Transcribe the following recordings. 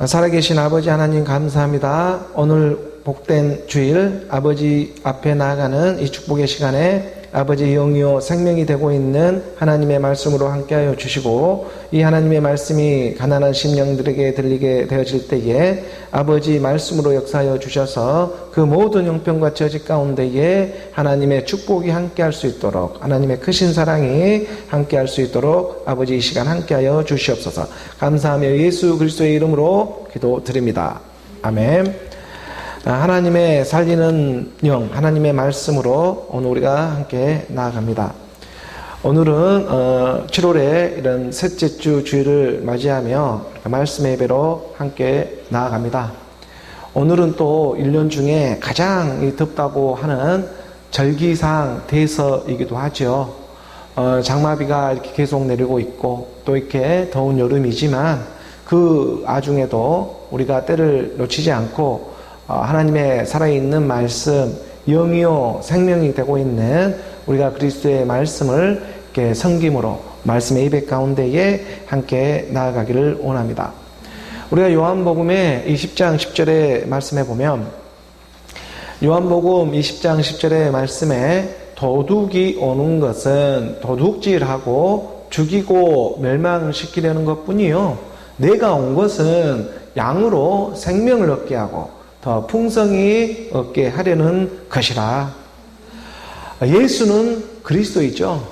살아계신 아버지 하나님 감사합니다. 오늘 복된 주일 아버지 앞에 나아가는 이 축복의 시간에 아버지 영이요 생명이 되고 있는 하나님의 말씀으로 함께하여 주시고, 이 하나님의 말씀이 가난한 심령들에게 들리게 되어질 때에 아버지 말씀으로 역사하여 주셔서 그 모든 형편과 처지 가운데에 하나님의 축복이 함께할 수 있도록, 하나님의 크신 사랑이 함께할 수 있도록 아버지 이 시간 함께하여 주시옵소서. 감사하며 예수 그리스도의 이름으로 기도드립니다. 아멘. 하나님의 살리는 영, 하나님의 말씀으로 오늘 우리가 함께 나아갑니다. 오늘은 7월에 이런 셋째 주 주일을 맞이하며 말씀의 예배로 함께 나아갑니다. 오늘은 또 1년 중에 가장 덥다고 하는 절기상 대서이기도 하죠. 장마비가 이렇게 계속 내리고 있고 또 이렇게 더운 여름이지만 그 와중에도 우리가 때를 놓치지 않고 하나님의 살아있는 말씀, 영이요 생명이 되고 있는 우리가 그리스도의 말씀을 이렇게 섬김으로 말씀의 예배 가운데에 함께 나아가기를 원합니다. 우리가 요한복음의 20장 10절의 말씀에 보면, 요한복음 20장 10절의 말씀에 도둑이 오는 것은 도둑질하고 죽이고 멸망시키려는 것뿐이요, 내가 온 것은 양으로 생명을 얻게 하고 더 풍성히 얻게 하려는 것이라. 예수는 그리스도이죠.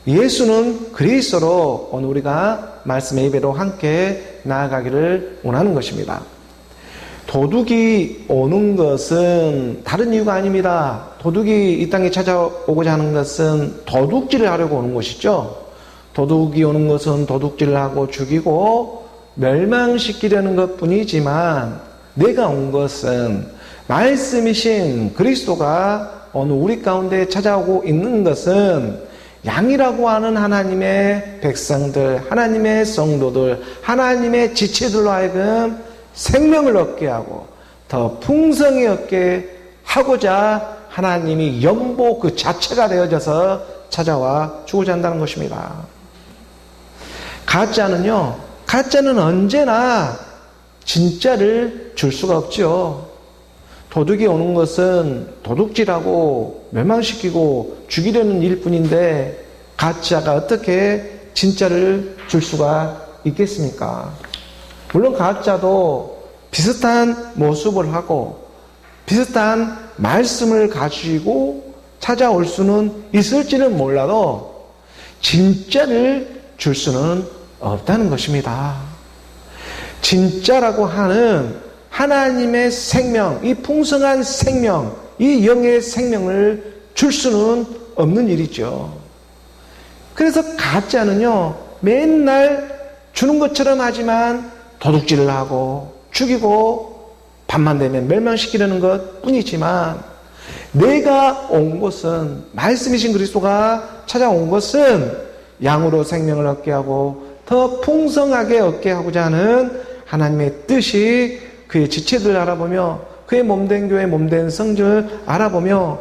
예수는 그리스도로 오늘 우리가 말씀의 예배로 함께 나아가기를 원하는 것입니다. 도둑이 오는 것은 다른 이유가 아닙니다. 도둑이 이 땅에 찾아오고자 하는 것은 도둑질을 하려고 오는 것이죠. 도둑이 오는 것은 도둑질을 하고 죽이고 멸망시키려는 것뿐이지만, 내가 온 것은 말씀이신 그리스도가 오늘 우리 가운데 찾아오고 있는 것은 양이라고 하는 하나님의 백성들, 하나님의 성도들, 하나님의 지체들로 하여금 생명을 얻게 하고 더 풍성히 얻게 하고자 하나님이 영보 그 자체가 되어져서 찾아와 주고자 한다는 것입니다. 가짜는 언제나 진짜를 줄 수가 없죠. 도둑이 오는 것은 도둑질하고 멸망시키고 죽이려는 일뿐인데 가짜가 어떻게 진짜를 줄 수가 있겠습니까? 물론 가짜도 비슷한 모습을 하고 비슷한 말씀을 가지고 찾아올 수는 있을지는 몰라도 진짜를 줄 수는 없다는 것입니다. 진짜라고 하는 하나님의 생명, 이 풍성한 생명, 이 영의 생명을 줄 수는 없는 일이죠. 그래서 가짜는요, 맨날 주는 것처럼 하지만 도둑질을 하고 죽이고 밤만 되면 멸망시키려는 것 뿐이지만, 내가 온 것은, 말씀이신 그리스도가 찾아온 것은 양으로 생명을 얻게 하고 더 풍성하게 얻게 하고자 하는 하나님의 뜻이 그의 지체들을 알아보며 그의 몸된 교회 몸된 성전을 알아보며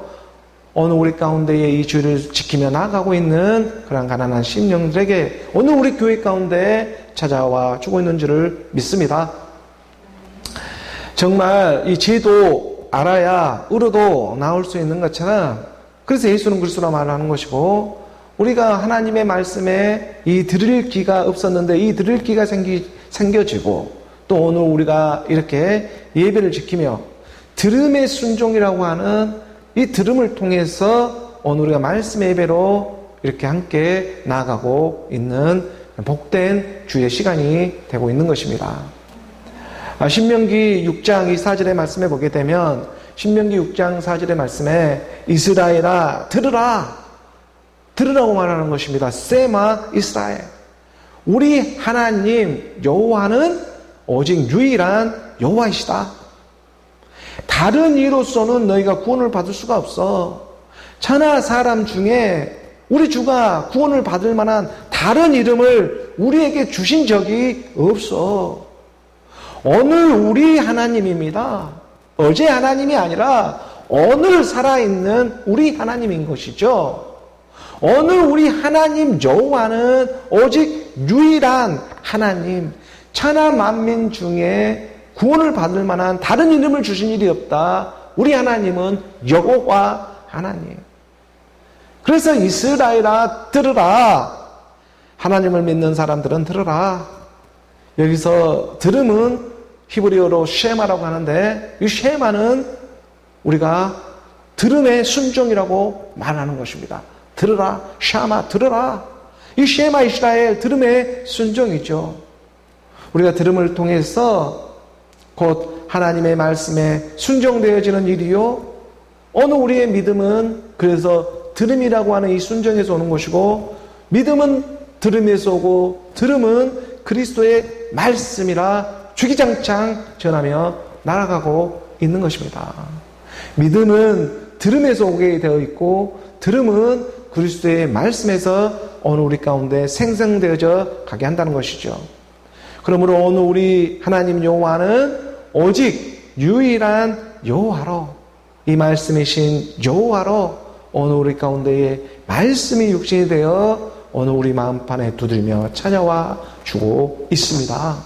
오늘 우리 가운데에 이 주의를 지키며 나아가고 있는 그런 가난한 심령들에게 오늘 우리 교회 가운데 찾아와 주고 있는 줄을 믿습니다. 정말 이 죄도 알아야 의로도 나올 수 있는 것처럼, 그래서 예수는 그리스도라 말하는 것이고, 우리가 하나님의 말씀에 이 들을 귀가 없었는데 이 들을 귀가 생겨지고, 또 오늘 우리가 이렇게 예배를 지키며 들음의 순종이라고 하는 이 들음을 통해서 오늘 우리가 말씀의 예배로 이렇게 함께 나아가고 있는 복된 주의 시간이 되고 있는 것입니다. 신명기 6장 이 4절의 말씀에 보게 되면, 신명기 6장 4절의 말씀에 이스라엘아 들으라고 말하는 것입니다. 세마 이스라엘, 우리 하나님 여호와는 오직 유일한 여호와이시다. 다른 이로서는 너희가 구원을 받을 수가 없어. 천하 사람 중에 우리 주가 구원을 받을 만한 다른 이름을 우리에게 주신 적이 없어. 오늘 우리 하나님입니다. 어제 하나님이 아니라 오늘 살아있는 우리 하나님인 것이죠. 오늘 우리 하나님 여호와는 오직 유일한 하나님, 천하 만민 중에 구원을 받을 만한 다른 이름을 주신 일이 없다. 우리 하나님은 여호와 하나님. 그래서 이스라엘아 들으라. 하나님을 믿는 사람들은 들으라. 여기서 들음은 히브리어로 쉐마라고 하는데 이 쉐마는 우리가 들음의 순종이라고 말하는 것입니다. 들으라, 샤마, 들으라. 이 쉐마 이스라엘, 들음의 순종이죠. 우리가 들음을 통해서 곧 하나님의 말씀에 순종되어지는 일이요. 어느 우리의 믿음은 그래서 들음이라고 하는 이 순종에서 오는 것이고, 믿음은 들음에서 오고, 들음은 그리스도의 말씀이라 주기장창 전하며 날아가고 있는 것입니다. 믿음은 들음에서 오게 되어 있고, 들음은 그리스도의 말씀에서 어느 우리 가운데 생성되어져 가게 한다는 것이죠. 그러므로 오늘 우리 하나님 여호와는 오직 유일한 여호와로, 이 말씀이신 여호와로 오늘 우리 가운데에 말씀이 육신이 되어 오늘 우리 마음판에 두들며 찾아와 주고 있습니다.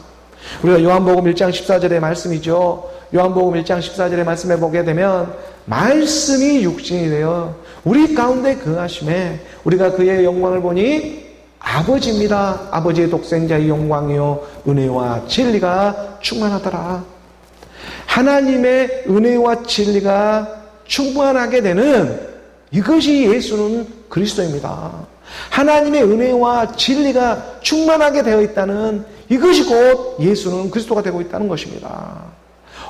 우리가 요한복음 1장 14절의 말씀이죠. 요한복음 1장 14절의 말씀에 보게 되면 말씀이 육신이 되어 우리 가운데 거하심에 우리가 그의 영광을 보니 아버지입니다. 아버지의 독생자의 영광이요 은혜와 진리가 충만하더라. 하나님의 은혜와 진리가 충만하게 되는 이것이 예수는 그리스도입니다. 하나님의 은혜와 진리가 충만하게 되어 있다는 이것이 곧 예수는 그리스도가 되고 있다는 것입니다.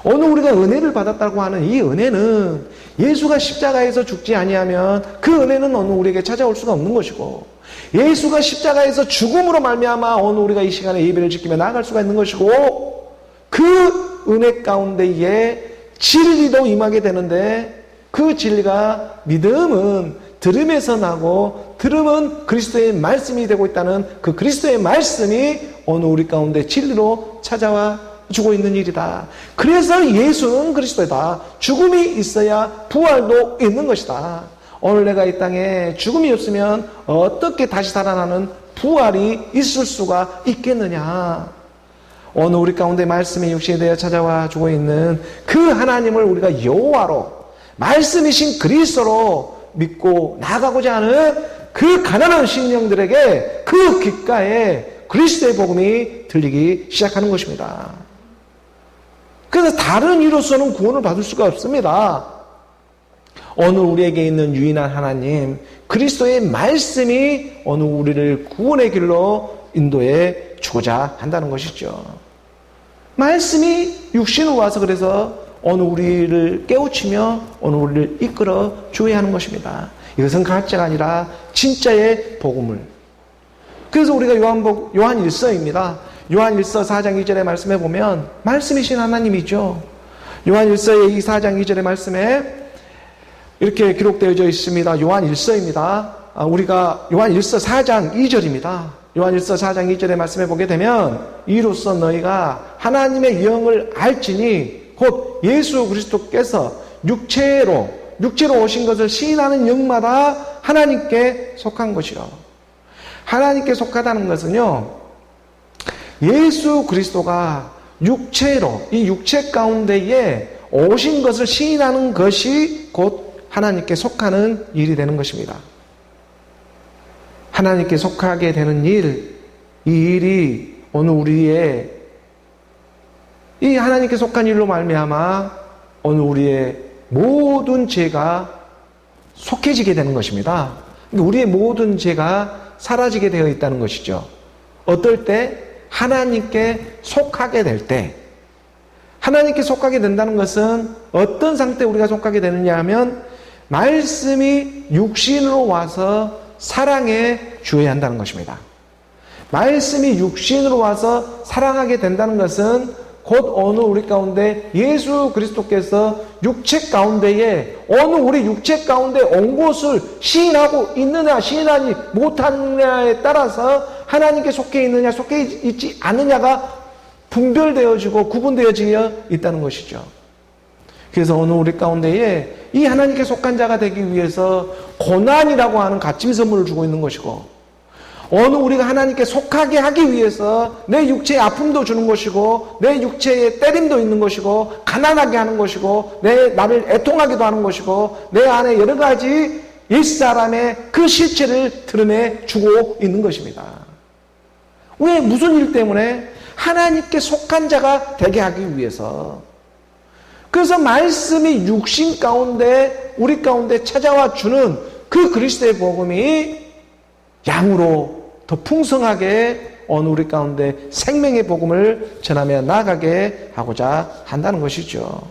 오늘 우리가 은혜를 받았다고 하는 이 은혜는 예수가 십자가에서 죽지 아니하면 그 은혜는 오늘 우리에게 찾아올 수가 없는 것이고, 예수가 십자가에서 죽음으로 말미암아 오늘 우리가 이 시간에 예배를 지키며 나아갈 수가 있는 것이고, 그 은혜 가운데에 진리도 임하게 되는데, 그 진리가 믿음은 들음에서 나고 들음은 그리스도의 말씀이 되고 있다는 그 그리스도의 말씀이 오늘 우리 가운데 진리로 찾아와 주고 있는 일이다. 그래서 예수는 그리스도다. 죽음이 있어야 부활도 있는 것이다. 오늘 내가 이 땅에 죽음이 없으면 어떻게 다시 살아나는 부활이 있을 수가 있겠느냐. 오늘 우리 가운데 말씀이 육신이 되어 찾아와 주고 있는 그 하나님을 우리가 여호와로, 말씀이신 그리스도로 믿고 나아가고자 하는 그 가난한 심령들에게 그 귓가에 그리스도의 복음이 들리기 시작하는 것입니다. 그래서 다른 이로서는 구원을 받을 수가 없습니다. 오늘 우리에게 있는 유일한 하나님 그리스도의 말씀이 오늘 우리를 구원의 길로 인도해 주고자 한다는 것이죠. 말씀이 육신으로 와서 그래서 오늘 우리를 깨우치며 오늘 우리를 이끌어 주어야 하는 것입니다. 이것은 가짜가 아니라 진짜의 복음을. 그래서 우리가 요한 1서입니다. 요한 1서 4장 2절의 말씀에 보면 말씀이신 하나님이죠. 요한 1서의 이 4장 2절의 말씀에 이렇게 기록되어져 있습니다. 요한 1서입니다. 우리가 요한 1서 4장 2절입니다. 요한 1서 4장 2절의 말씀에 보게 되면 이로써 너희가 하나님의 영을 알지니 곧 예수 그리스도께서 육체로 오신 것을 시인하는 영마다 하나님께 속한 것이요. 하나님께 속하다는 것은요, 예수 그리스도가 육체로, 이 육체 가운데에 오신 것을 시인하는 것이 곧 하나님께 속하는 일이 되는 것입니다. 하나님께 속하게 되는 일, 이 일이 오늘 우리의 이 하나님께 속한 일로 말미암아 오늘 우리의 모든 죄가 속해지게 되는 것입니다. 우리의 모든 죄가 사라지게 되어 있다는 것이죠. 어떨 때? 하나님께 속하게 될 때. 하나님께 속하게 된다는 것은 어떤 상태에 우리가 속하게 되느냐 하면 말씀이 육신으로 와서 사랑해 주어야 한다는 것입니다. 말씀이 육신으로 와서 사랑하게 된다는 것은 곧 어느 우리 가운데 예수 그리스도께서 육체 가운데에 어느 우리 육체 가운데 온 것을 시인하고 있느냐 시인하지 못하느냐에 따라서 하나님께 속해 있느냐 속해 있지 않느냐가 분별되어지고 구분되어져 있다는 것이죠. 그래서 어느 우리 가운데에 이 하나님께 속한 자가 되기 위해서 고난이라고 하는 값진 선물을 주고 있는 것이고, 어느 우리가 하나님께 속하게 하기 위해서 내 육체의 아픔도 주는 것이고 내 육체의 때림도 있는 것이고 가난하게 하는 것이고 나를 애통하기도 하는 것이고 내 안에 여러 가지 옛사람의 그 실체를 드러내 주고 있는 것입니다. 왜? 무슨 일 때문에? 하나님께 속한 자가 되게 하기 위해서. 그래서 말씀이 육신 가운데 우리 가운데 찾아와 주는 그 그리스도의 복음이 양으로 더 풍성하게 어느 우리 가운데 생명의 복음을 전하며 나아가게 하고자 한다는 것이죠.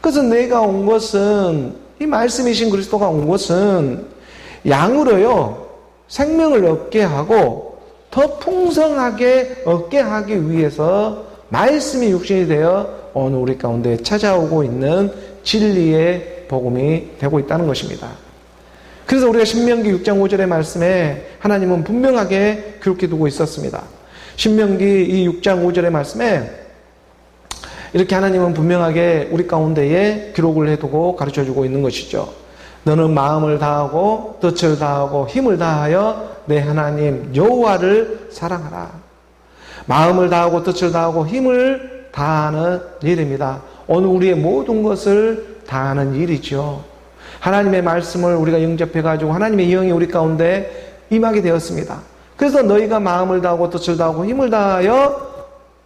그래서 내가 온 것은, 이 말씀이신 그리스도가 온 것은 양으로요 생명을 얻게 하고 더 풍성하게 얻게 하기 위해서 말씀이 육신이 되어 어느 우리 가운데 찾아오고 있는 진리의 복음이 되고 있다는 것입니다. 그래서 우리가 신명기 6장 5절의 말씀에 하나님은 분명하게 기록해 두고 있었습니다. 신명기 이 6장 5절의 말씀에 이렇게 하나님은 분명하게 우리 가운데에 기록을 해두고 가르쳐주고 있는 것이죠. 너는 마음을 다하고 뜻을 다하고 힘을 다하여 내 하나님 여호와를 사랑하라. 마음을 다하고 뜻을 다하고 힘을 다하는 일입니다. 어느 우리의 모든 것을 다하는 일이죠. 하나님의 말씀을 우리가 영접해가지고 하나님의 영이 우리 가운데 임하게 되었습니다. 그래서 너희가 마음을 다하고 뜻을 다하고 힘을 다하여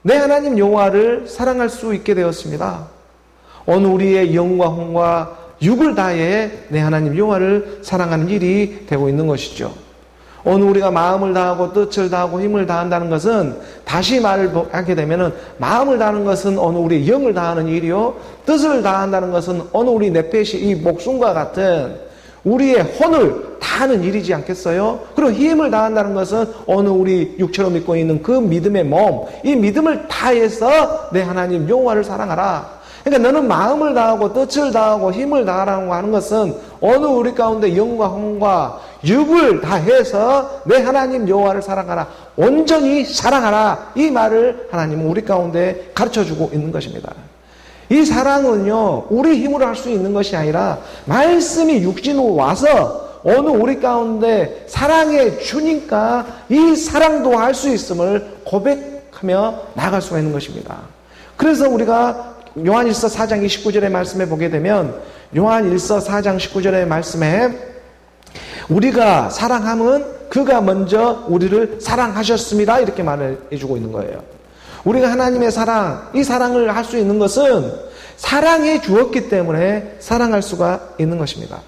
내 하나님 여호와를 사랑할 수 있게 되었습니다. 어느 우리의 영과 혼과 육을 다해 내 하나님 여호와를 사랑하는 일이 되고 있는 것이죠. 어느 우리가 마음을 다하고 뜻을 다하고 힘을 다한다는 것은, 다시 말을 하게 되면은 마음을 다하는 것은 어느 우리의 영을 다하는 일이요, 뜻을 다한다는 것은 어느 우리 내페시 이 목숨과 같은 우리의 혼을 다하는 일이지 않겠어요? 그리고 힘을 다한다는 것은 어느 우리 육체로 믿고 있는 그 믿음의 몸, 이 믿음을 다해서 내 하나님 여호와를 사랑하라. 그러니까 너는 마음을 다하고 뜻을 다하고 힘을 다하라고 하는 것은 어느 우리 가운데 영과 혼과 육을 다해서 내 하나님 여호와를 사랑하라, 온전히 사랑하라, 이 말을 하나님은 우리 가운데 가르쳐주고 있는 것입니다. 이 사랑은요 우리 힘으로 할 수 있는 것이 아니라 말씀이 육신으로 와서 어느 우리 가운데 사랑해 주니까 이 사랑도 할 수 있음을 고백하며 나아갈 수가 있는 것입니다. 그래서 우리가 요한일서 4장 29절의 말씀에 보게 되면, 요한일서 4장 19절의 말씀에 우리가 사랑함은 그가 먼저 우리를 사랑하셨습니다, 이렇게 말을 해주고 있는 거예요. 우리가 하나님의 사랑, 이 사랑을 할 수 있는 것은 사랑해 주었기 때문에 사랑할 수가 있는 것입니다.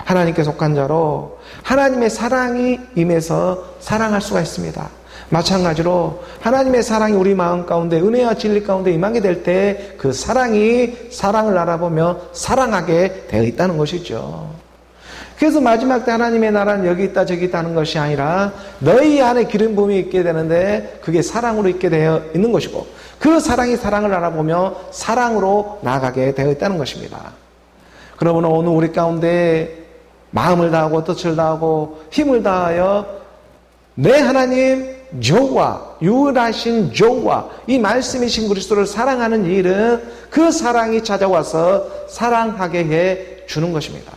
하나님께 속한 자로 하나님의 사랑이 임해서 사랑할 수가 있습니다. 마찬가지로 하나님의 사랑이 우리 마음 가운데 은혜와 진리 가운데 임하게 될 때 그 사랑이 사랑을 알아보며 사랑하게 되어 있다는 것이죠. 그래서 마지막 때 하나님의 나라는 여기 있다 저기 있다는 것이 아니라 너희 안에 기름 부음이 있게 되는데 그게 사랑으로 있게 되어 있는 것이고, 그 사랑이 사랑을 알아보며 사랑으로 나아가게 되어 있다는 것입니다. 그러므로 오늘 우리 가운데 마음을 다하고 뜻을 다하고 힘을 다하여 내 하나님 여호와, 유일하신 여호와, 이 말씀이신 그리스도를 사랑하는 일은 그 사랑이 찾아와서 사랑하게 해 주는 것입니다.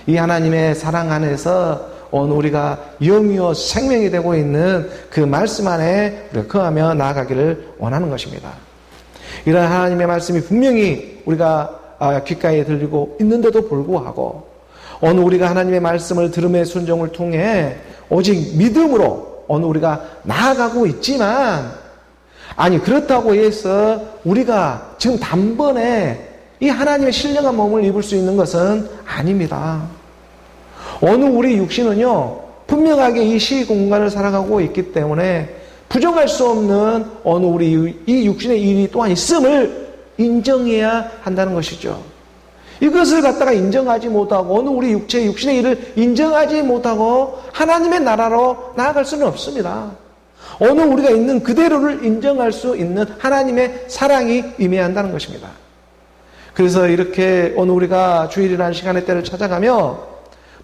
이 하나님의 사랑 안에서 오늘 우리가 영이요 생명이 되고 있는 그 말씀 안에 우리가 거하며 나아가기를 원하는 것입니다. 이런 하나님의 말씀이 분명히 우리가 귓가에 들리고 있는데도 불구하고 오늘 우리가 하나님의 말씀을 들음의 순종을 통해 오직 믿음으로 오늘 우리가 나아가고 있지만, 아니 그렇다고 해서 우리가 지금 단번에 이 하나님의 신령한 몸을 입을 수 있는 것은 아닙니다. 어느 우리 육신은요 분명하게 이 시공간을 살아가고 있기 때문에 부정할 수 없는 어느 우리 이 육신의 일이 또한 있음을 인정해야 한다는 것이죠. 이것을 갖다가 인정하지 못하고 어느 우리 육신의 일을 인정하지 못하고 하나님의 나라로 나아갈 수는 없습니다. 어느 우리가 있는 그대로를 인정할 수 있는 하나님의 사랑이 임해야 한다는 것입니다. 그래서 이렇게 오늘 우리가 주일이라는 시간의 때를 찾아가며,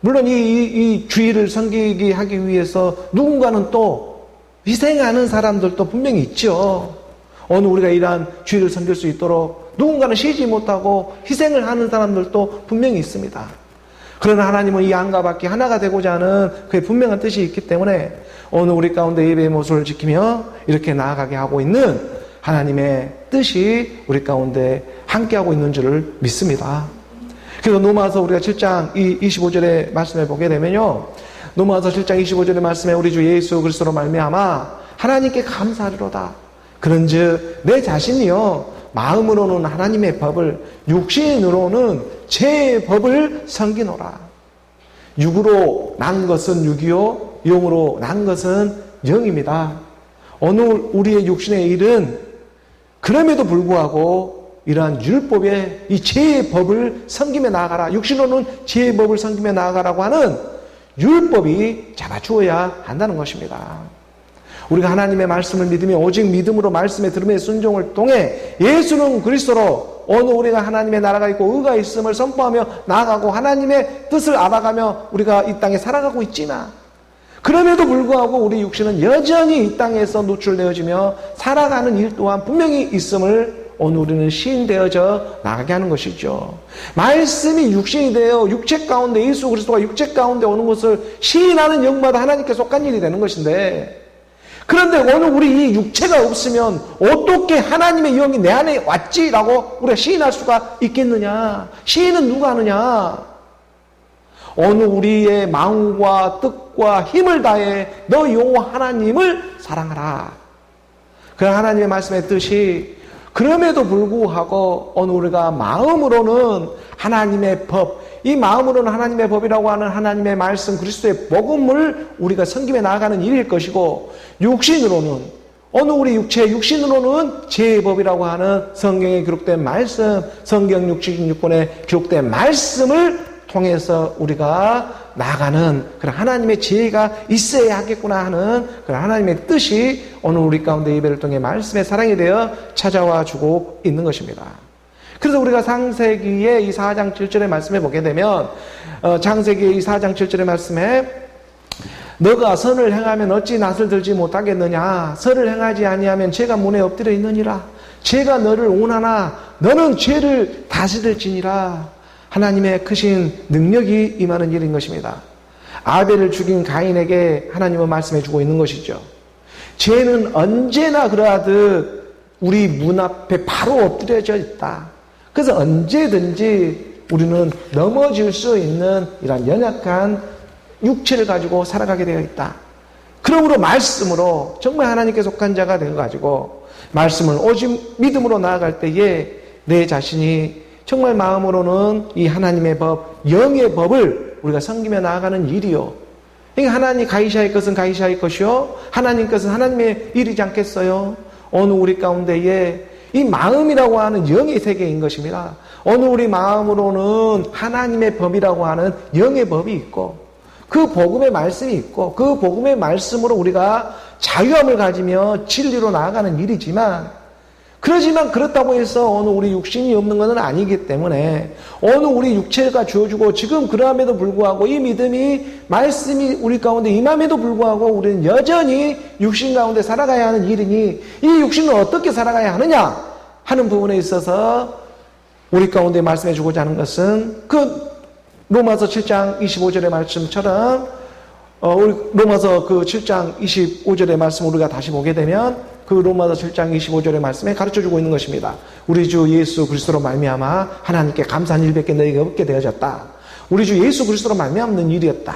물론 이 주일을 섬기게 하기 위해서 누군가는 또 희생하는 사람들도 분명히 있죠. 어느 우리가 이러한 주일을 섬길 수 있도록 누군가는 쉬지 못하고 희생을 하는 사람들도 분명히 있습니다. 그러나 하나님은 이 양과 밖에 하나가 되고자 하는 그의 분명한 뜻이 있기 때문에 오늘 우리 가운데 예배의 모습을 지키며 이렇게 나아가게 하고 있는 하나님의 뜻이 우리 가운데 함께하고 있는 줄을 믿습니다. 그래서 로마서 우리가 7장 25절의 말씀을 보게 되면요, 로마서 7장 25절의 말씀에 우리 주 예수 그리스도로 말미암아 하나님께 감사하리로다. 그런즉 내 자신이요 마음으로는 하나님의 법을, 육신으로는 제 법을 섬기노라. 육으로 난 것은 육이요 영으로 난 것은 영입니다. 어느 우리의 육신의 일은 그럼에도 불구하고 이러한 율법의 이 제 법을 섬기며 나아가라, 육신으로는 제 법을 섬기며 나아가라고 하는 율법이 잡아주어야 한다는 것입니다. 우리가 하나님의 말씀을 믿으며 오직 믿음으로 말씀에 들음의 순종을 통해 예수는 그리스도로 어느 우리가 하나님의 나라가 있고 의가 있음을 선포하며 나아가고 하나님의 뜻을 알아가며 우리가 이 땅에 살아가고 있지만, 그럼에도 불구하고 우리 육신은 여전히 이 땅에서 노출되어지며 살아가는 일 또한 분명히 있음을 오늘 우리는 시인되어져 나가게 하는 것이죠. 말씀이 육신이 되어 육체 가운데, 예수 그리스도가 육체 가운데 오는 것을 시인하는 영마다 하나님께 속한 일이 되는 것인데, 그런데 오늘 우리 이 육체가 없으면 어떻게 하나님의 영이 내 안에 왔지라고 우리가 시인할 수가 있겠느냐? 시인은 누가 하느냐? 어느 우리의 마음과 뜻과 힘을 다해 너 여호와 하나님을 사랑하라. 그 하나님의 말씀의 뜻이 그럼에도 불구하고 어느 우리가 마음으로는 하나님의 법, 이 마음으로는 하나님의 법이라고 하는 하나님의 말씀, 그리스도의 복음을 우리가 섬기며 나아가는 일일 것이고, 육신으로는 어느 우리 육신으로는 제 법이라고 하는 성경에 기록된 말씀, 성경 66권에 기록된 말씀을 통해서 우리가 나아가는 그런 하나님의 지혜가 있어야 하겠구나 하는 그런 하나님의 뜻이 오늘 우리 가운데 예배를 통해 말씀의 사랑이 되어 찾아와 주고 있는 것입니다. 그래서 우리가 창세기의 이 4장 7절의 말씀에 보게 되면, 창세기의 이 4장 7절의 말씀에 너가 선을 행하면 어찌 낯을 들지 못하겠느냐? 선을 행하지 아니하면 죄가 문에 엎드려 있느니라. 죄가 너를 원하나 너는 죄를 다스릴지니라. 하나님의 크신 능력이 임하는 일인 것입니다. 아벨을 죽인 가인에게 하나님은 말씀해 주고 있는 것이죠. 죄는 언제나 그러하듯 우리 문 앞에 바로 엎드려져 있다. 그래서 언제든지 우리는 넘어질 수 있는 이런 연약한 육체를 가지고 살아가게 되어 있다. 그러므로 말씀으로 정말 하나님께 속한 자가 되어가지고 말씀을 오직 믿음으로 나아갈 때에 내 자신이 정말 마음으로는 이 하나님의 법, 영의 법을 우리가 섬기며 나아가는 일이요. 그러니까 하나님 가이샤의 것은 가이샤의 것이요, 하나님 것은 하나님의 일이지 않겠어요? 어느 우리 가운데에 이 마음이라고 하는 영의 세계인 것입니다. 어느 우리 마음으로는 하나님의 법이라고 하는 영의 법이 있고, 그 복음의 말씀이 있고, 그 복음의 말씀으로 우리가 자유함을 가지며 진리로 나아가는 일이지만, 그러지만 그렇다고 해서 어느 우리 육신이 없는 것은 아니기 때문에 어느 우리 육체가 주어주고, 지금 그러함에도 불구하고 이 믿음이 말씀이 우리 가운데 임함에도 불구하고 우리는 여전히 육신 가운데 살아가야 하는 일이니, 이 육신은 어떻게 살아가야 하느냐 하는 부분에 있어서 우리 가운데 말씀해 주고자 하는 것은 그 로마서 7장 25절의 말씀처럼 우리 로마서 그 7장 25절의 말씀 우리가 다시 보게 되면 그 로마서 7장 25절의 말씀에 가르쳐주고 있는 것입니다. 우리 주 예수 그리스도로 말미암아 하나님께 감사한 일밖에 너희가 없게 되어졌다. 우리 주 예수 그리스도로 말미암는 일이었다.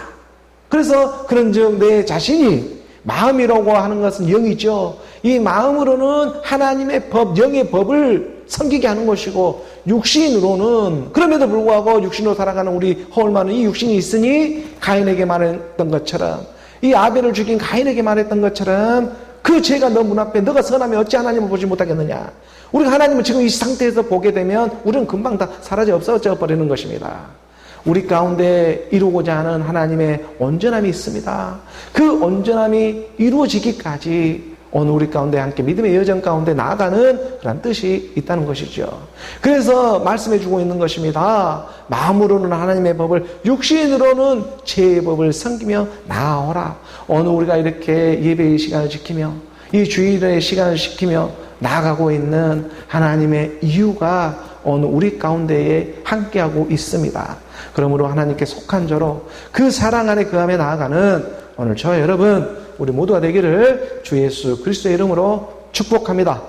그래서 그런즉 내 자신이, 마음이라고 하는 것은 영이죠. 이 마음으로는 하나님의 법, 영의 법을 섬기게 하는 것이고, 육신으로는 그럼에도 불구하고 육신으로 살아가는 우리 허울만은 이 육신이 있으니 가인에게 말했던 것처럼, 이 아벨을 죽인 가인에게 말했던 것처럼 그 죄가 너 문 앞에 너가 선하면 어찌 하나님을 보지 못하겠느냐. 우리가 하나님을 지금 이 상태에서 보게 되면 우리는 금방 다 사라져 없어져 버리는 것입니다. 우리 가운데 이루고자 하는 하나님의 온전함이 있습니다. 그 온전함이 이루어지기까지 오늘 우리 가운데 함께 믿음의 여정 가운데 나아가는 그런 뜻이 있다는 것이죠. 그래서 말씀해 주고 있는 것입니다. 마음으로는 하나님의 법을, 육신으로는 제 법을 섬기며 나아오라. 오늘 우리가 이렇게 예배의 시간을 지키며 이 주일의 시간을 지키며 나아가고 있는 하나님의 이유가 오늘 우리 가운데에 함께하고 있습니다. 그러므로 하나님께 속한 자로 그 사랑 안에 그 안에 나아가는 오늘 저 여러분 우리 모두가 되기를 주 예수 그리스도의 이름으로 축복합니다.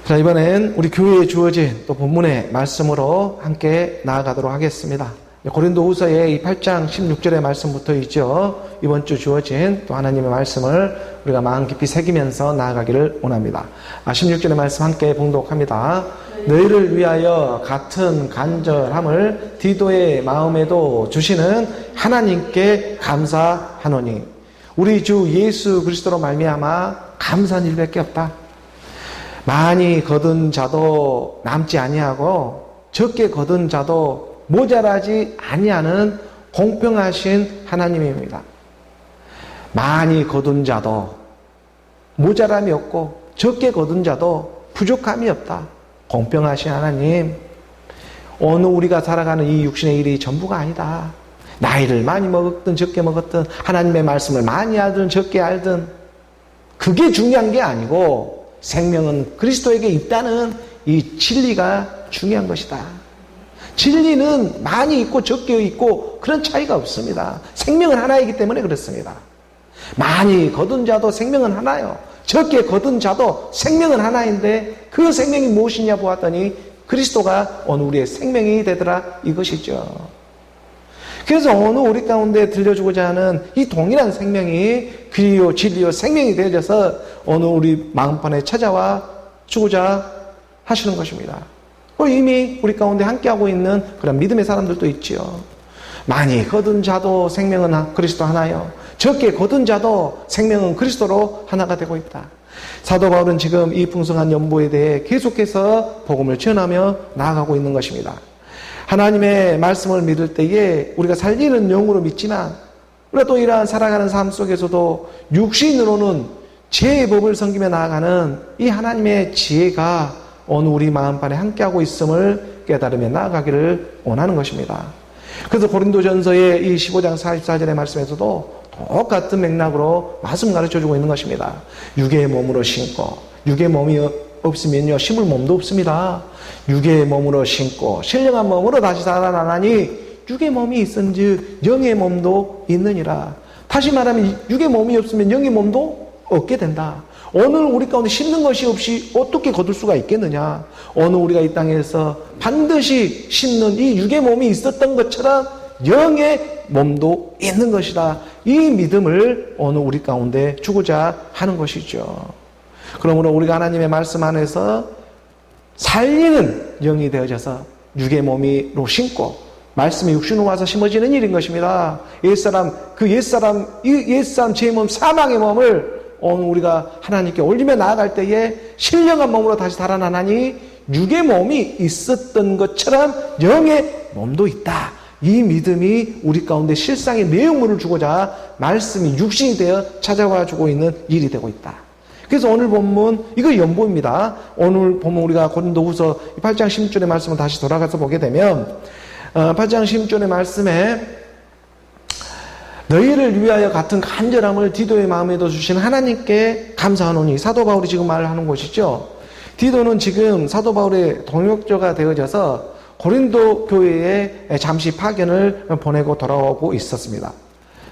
자, 이번엔 우리 교회에 주어진 또 본문의 말씀으로 함께 나아가도록 하겠습니다. 고린도후서의 이 8장 16절의 말씀부터 있죠. 이번 주 주어진 또 하나님의 말씀을 우리가 마음 깊이 새기면서 나아가기를 원합니다. 16절의 말씀 함께 봉독합니다. 너희를 위하여 같은 간절함을 디도의 마음에도 주시는 하나님께 감사하노니 우리 주 예수 그리스도로 말미암아 감사한 일밖에 없다. 많이 거둔 자도 남지 아니하고 적게 거둔 자도 모자라지 아니하는 공평하신 하나님입니다. 많이 거둔 자도 모자람이 없고 적게 거둔 자도 부족함이 없다. 공평하신 하나님, 어느 우리가 살아가는 이 육신의 일이 전부가 아니다. 나이를 많이 먹었든 적게 먹었든 하나님의 말씀을 많이 알든 적게 알든 그게 중요한 게 아니고 생명은 그리스도에게 있다는 이 진리가 중요한 것이다. 진리는 많이 있고 적게 있고 그런 차이가 없습니다. 생명은 하나이기 때문에 그렇습니다. 많이 거둔 자도 생명은 하나요. 적게 거둔 자도 생명은 하나인데 그 생명이 무엇이냐 보았더니 그리스도가 오늘 우리의 생명이 되더라 이것이죠. 그래서 오늘 우리 가운데 들려주고자 하는 이 동일한 생명이 귀요 진리요 생명이 되어져서 오늘 우리 마음판에 찾아와 주고자 하시는 것입니다. 이미 우리 가운데 함께하고 있는 그런 믿음의 사람들도 있지요. 많이 거둔 자도 생명은 그리스도 하나요. 적게 거둔 자도 생명은 그리스도로 하나가 되고 있다. 사도 바울은 지금 이 풍성한 연보에 대해 계속해서 복음을 전하며 나아가고 있는 것입니다. 하나님의 말씀을 믿을 때에 우리가 살리는 영으로 믿지만 우리가 또 이러한 살아가는 삶 속에서도 육신으로는 지혜의 법을 섬기며 나아가는 이 하나님의 지혜가 오늘 우리 마음판에 함께하고 있음을 깨달으며 나아가기를 원하는 것입니다. 그래서 고린도전서의 이 15장 44절의 말씀에서도 똑같은 맥락으로 말씀 가르쳐주고 있는 것입니다. 육의 몸으로 신고 육의 몸이 없으면요 심을 몸도 없습니다. 육의 몸으로 신고 신령한 몸으로 다시 살아나니 육의 몸이 있은즉 영의 몸도 있느니라. 다시 말하면 육의 몸이 없으면 영의 몸도 얻게 된다. 오늘 우리 가운데 심는 것이 없이 어떻게 거둘 수가 있겠느냐. 오늘 우리가 이 땅에서 반드시 심는 이 육의 몸이 있었던 것처럼 영의 몸도 있는 것이다. 이 믿음을 오늘 우리 가운데 주고자 하는 것이죠. 그러므로 우리가 하나님의 말씀 안에서 살리는 영이 되어져서 육의 몸이로 심고 말씀이 육신으로 와서 심어지는 일인 것입니다. 이 옛사람 제 몸 사망의 몸을 오늘 우리가 하나님께 올리며 나아갈 때에 신령한 몸으로 다시 살아나니 육의 몸이 있었던 것처럼 영의 몸도 있다. 이 믿음이 우리 가운데 실상의 내용물을 주고자 말씀이 육신이 되어 찾아와 주고 있는 일이 되고 있다. 그래서 오늘 본문 이거 연보입니다. 오늘 본문 우리가 고린도후서 8장 16절의 말씀을 다시 돌아가서 보게 되면 8장 16절의 말씀에 너희를 위하여 같은 간절함을 디도의 마음에도 주신 하나님께 감사하노니 사도 바울이 지금 말하는 것이죠. 디도는 지금 사도 바울의 동역자가 되어져서 고린도 교회에 잠시 파견을 보내고 돌아오고 있었습니다.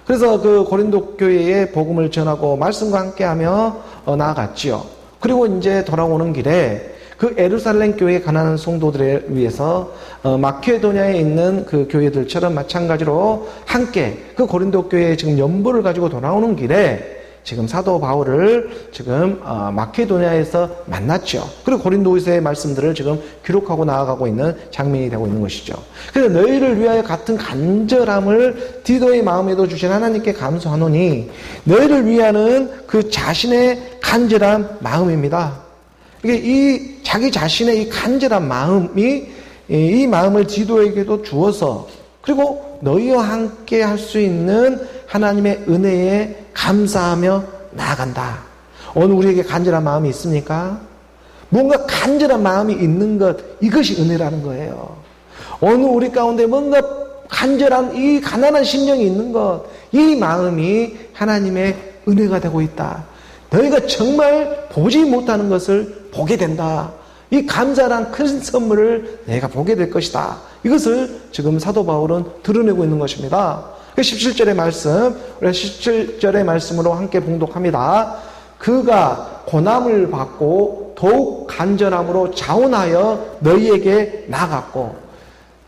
그래서 그 고린도 교회에 복음을 전하고 말씀과 함께하며 나아갔지요. 그리고 이제 돌아오는 길에 그 예루살렘 교회에 가난한 성도들을 위해서 마케도냐에 있는 그 교회들처럼 마찬가지로 함께 그 고린도 교회에 지금 연보를 가지고 돌아오는 길에 지금 사도 바울을 지금 마케도냐에서 만났죠. 그리고 고린도후서의 말씀들을 지금 기록하고 나아가고 있는 장면이 되고 있는 것이죠. 그래서 너희를 위하여 같은 간절함을 디도의 마음에도 주신 하나님께 감사하노니 너희를 위하는 그 자신의 간절한 마음입니다. 이게 이 자기 자신의 이 간절한 마음이 이 마음을 디도에게도 주어서 그리고 너희와 함께 할 수 있는 하나님의 은혜에 감사하며 나아간다. 오늘 우리에게 간절한 마음이 있습니까? 뭔가 간절한 마음이 있는 것, 이것이 은혜라는 거예요. 오늘 우리 가운데 뭔가 간절한 이 가난한 심령이 있는 것, 이 마음이 하나님의 은혜가 되고 있다. 너희가 정말 보지 못하는 것을 보게 된다. 이 감사란 큰 선물을 내가 보게 될 것이다. 이것을 지금 사도 바울은 드러내고 있는 것입니다. 17절의 말씀, 우리 17절의 말씀으로 함께 봉독합니다. 그가 고난을 받고 더욱 간절함으로 자원하여 너희에게 나아갔고,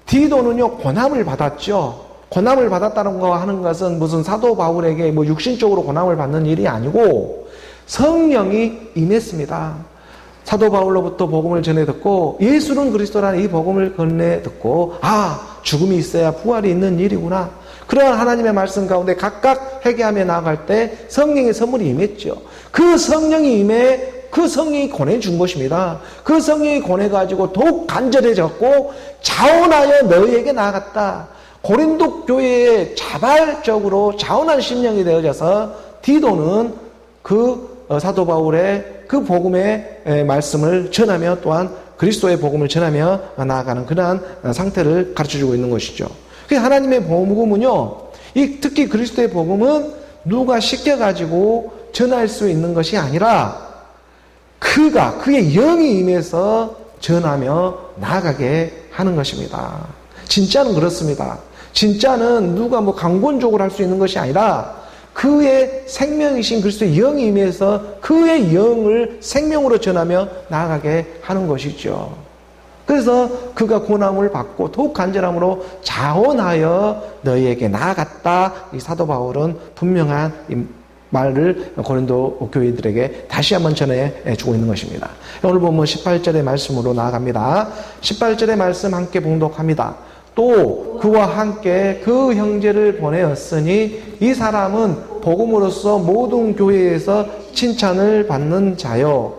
디도는요 고난을 받았죠. 고난을 받았다는 거 하는 것은 무슨 사도 바울에게 뭐 육신적으로 고난을 받는 일이 아니고 성령이 임했습니다. 사도 바울로부터 복음을 전해 듣고 예수는 그리스도라는 이 복음을 전해 듣고 죽음이 있어야 부활이 있는 일이구나. 그러한 하나님의 말씀 가운데 각각 회개하며 나아갈 때 성령의 선물이 임했죠. 그 성령이 임해 그 성령이 권해준 것입니다. 그 성령이 권해가지고 더욱 간절해졌고 자원하여 너희에게 나아갔다. 고린도 교회에 자발적으로 자원한 심령이 되어져서 디도는 그 사도 바울의 그 복음의 말씀을 전하며 또한 그리스도의 복음을 전하며 나아가는 그러한 상태를 가르쳐주고 있는 것이죠. 하나님의 복음은요, 특히 그리스도의 복음은 누가 시켜가지고 전할 수 있는 것이 아니라 그의 영이 임해서 전하며 나아가게 하는 것입니다. 진짜는 그렇습니다. 진짜는 누가 강권적으로 할 수 있는 것이 아니라 그의 생명이신 그리스도의 영이 임해서 그의 영을 생명으로 전하며 나아가게 하는 것이죠. 그래서 그가 고난을 받고 더욱 간절함으로 자원하여 너희에게 나아갔다. 이 사도 바울은 분명한 말을 고린도 교회들에게 다시 한번 전해주고 있는 것입니다. 오늘 보면 18절의 말씀으로 나아갑니다. 18절의 말씀 함께 봉독합니다. 또 그와 함께 그 형제를 보내었으니 이 사람은 복음으로써 모든 교회에서 칭찬을 받는 자요.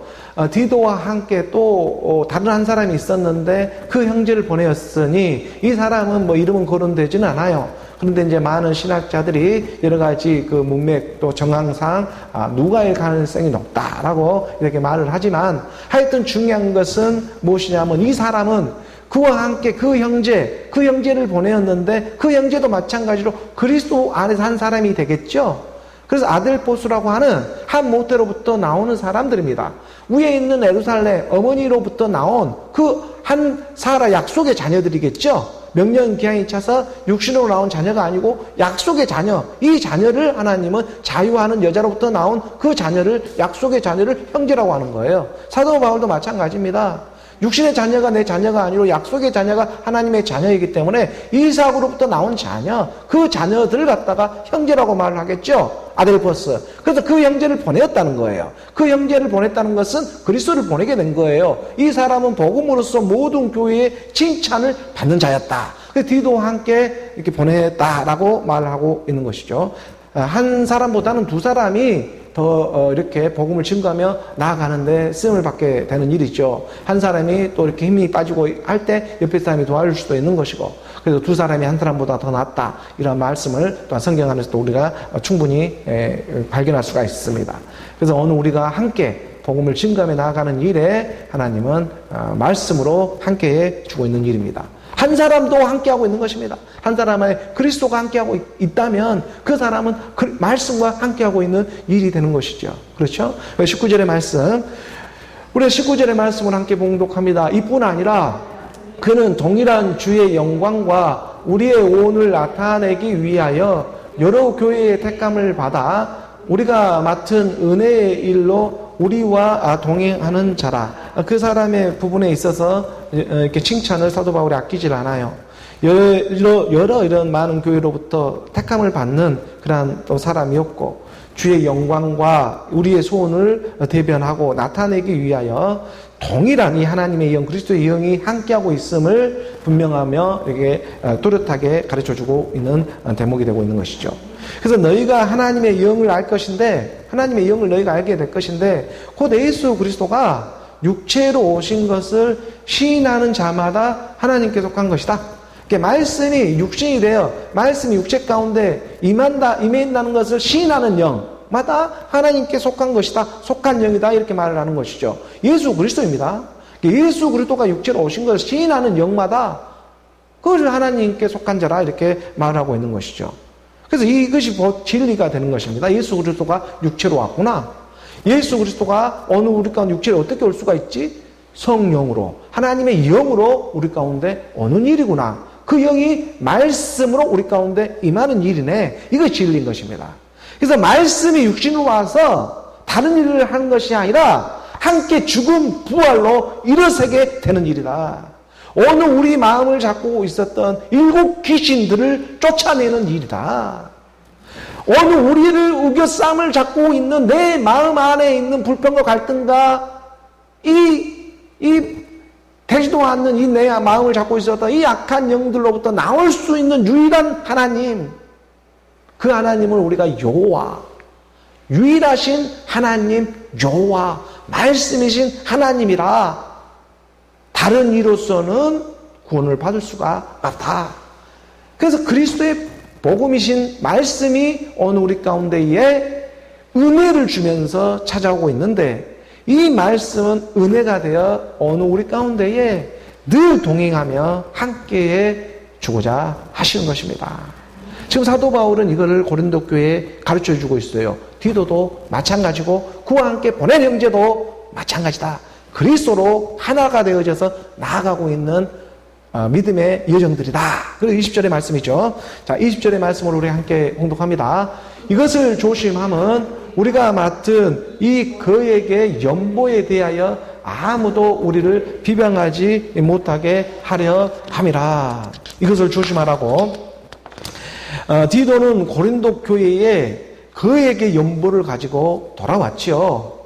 디도와 함께 또 다른 한 사람이 있었는데 그 형제를 보내었으니 이 사람은 이름은 거론되지는 않아요. 그런데 이제 많은 신학자들이 여러 가지 그 문맥 또 정황상 누가일 가능성이 높다라고 이렇게 말을 하지만 하여튼 중요한 것은 무엇이냐면 이 사람은 그와 함께 그 형제를 보내었는데 그 형제도 마찬가지로 그리스도 안에서 한 사람이 되겠죠. 그래서 아델포스라고 하는 한 모태로부터 나오는 사람들입니다. 위에 있는 예루살렘 어머니로부터 나온 그 한 사라 약속의 자녀들이겠죠. 명령 기한이 차서 육신으로 나온 자녀가 아니고 약속의 자녀, 이 자녀를 하나님은 자유하는 여자로부터 나온 그 자녀를, 약속의 자녀를 형제라고 하는 거예요. 사도 바울도 마찬가지입니다. 육신의 자녀가 내 자녀가 아니고 약속의 자녀가 하나님의 자녀이기 때문에 이삭으로부터 나온 자녀, 그 자녀들을 갖다가 형제라고 말을 하겠죠. 아델포스. 그래서 그 형제를 보냈다는 거예요. 그 형제를 보냈다는 것은 그리스도를 보내게 된 거예요. 이 사람은 복음으로써 모든 교회의 칭찬을 받는 자였다. 그래서 디도와 함께 이렇게 보냈다라고 말하고 있는 것이죠. 한 사람보다는 두 사람이 더 이렇게 복음을 증거하며 나아가는데 쓰임을 받게 되는 일이죠. 한 사람이 또 이렇게 힘이 빠지고 할 때 옆에 사람이 도와줄 수도 있는 것이고, 그래서 두 사람이 한 사람보다 더 낫다, 이런 말씀을 또한 성경 안에서도 우리가 충분히 발견할 수가 있습니다. 그래서 오늘 우리가 함께 복음을 증거하며 나아가는 일에 하나님은 말씀으로 함께해 주고 있는 일입니다. 한 사람도 함께하고 있는 것입니다. 한 사람의 그리스도가 함께하고 있다면 그 사람은 그 말씀과 함께하고 있는 일이 되는 것이죠. 그렇죠? 19절의 말씀, 우리가 19절의 말씀을 함께 봉독합니다. 이뿐 아니라 그는 동일한 주의 영광과 우리의 오온을 나타내기 위하여 여러 교회의 택감을 받아 우리가 맡은 은혜의 일로 우리와 동행하는 자라. 그 사람의 부분에 있어서 이렇게 칭찬을 사도 바울이 아끼질 않아요. 여러 이런 많은 교회로부터 택함을 받는 그러한 또 사람이었고, 주의 영광과 우리의 소원을 대변하고 나타내기 위하여 동일한 이 하나님의 영, 그리스도의 영이 함께하고 있음을 분명하며 이렇게 뚜렷하게 가르쳐주고 있는 대목이 되고 있는 것이죠. 그래서 너희가 하나님의 영을 알 것인데, 하나님의 영을 너희가 알게 될 것인데, 곧 예수 그리스도가 육체로 오신 것을 시인하는 자마다 하나님께 속한 것이다. 말씀이 육신이 되어 말씀이 육체 가운데 임한다는 것을 시인하는 영마다 하나님께 속한 것이다, 속한 영이다, 이렇게 말을 하는 것이죠. 예수 그리스도입니다. 예수 그리스도가 육체로 오신 것을 시인하는 영마다 그것을 하나님께 속한 자라, 이렇게 말하고 있는 것이죠. 그래서 이것이 진리가 되는 것입니다. 예수 그리스도가 육체로 왔구나. 예수 그리스도가 어느 우리 가운데 육체에 어떻게 올 수가 있지? 성령으로, 하나님의 영으로 우리 가운데 오는 일이구나. 그 영이 말씀으로 우리 가운데 임하는 일이네. 이것이 진리인 것입니다. 그래서 말씀이 육신으로 와서 다른 일을 하는 것이 아니라 함께 죽음 부활로 일어서게 되는 일이다. 어느 우리 마음을 잡고 있었던 7 귀신들을 쫓아내는 일이다. 어느 우리를 우겨쌈을 잡고 있는 내 마음 안에 있는 불평과 갈등과 이 되지도 않는 이 내 마음을 잡고 있었던 이 악한 영들로부터 나올 수 있는 유일한 하나님, 그 하나님을 우리가 여호와, 유일하신 하나님 여호와, 말씀이신 하나님이라 다른 이로서는 구원을 받을 수가 없다. 그래서 그리스도의 복음이신 말씀이 어느 우리 가운데에 은혜를 주면서 찾아오고 있는데, 이 말씀은 은혜가 되어 어느 우리 가운데에 늘 동행하며 함께해 주고자 하시는 것입니다. 지금 사도 바울은 이거를 고린도 교회에 가르쳐 주고 있어요. 디도도 마찬가지고 그와 함께 보낸 형제도 마찬가지다. 그리스도로 하나가 되어져서 나아가고 있는 믿음의 여정들이다. 그리고 20절의 말씀이죠. 자, 20절의 말씀을 우리 함께 공독합니다. 이것을 조심함은 우리가 맡은 이 그에게 연보에 대하여 아무도 우리를 비방하지 못하게 하려 함이라. 이것을 조심하라고. 디도는 고린도 교회에 그에게 연보를 가지고 돌아왔지요.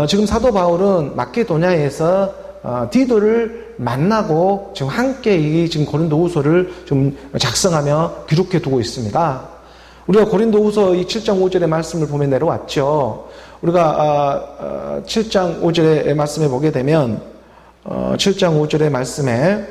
지금 사도 바울은 마케도냐에서 디도를 만나고 지금 함께 이 지금 고린도후서를 좀 작성하며 기록해 두고 있습니다. 우리가 고린도후서 이 7장 5절의 말씀을 보면 내려왔죠. 우리가 7장 5절의 말씀에 보게 되면 7장 5절의 말씀에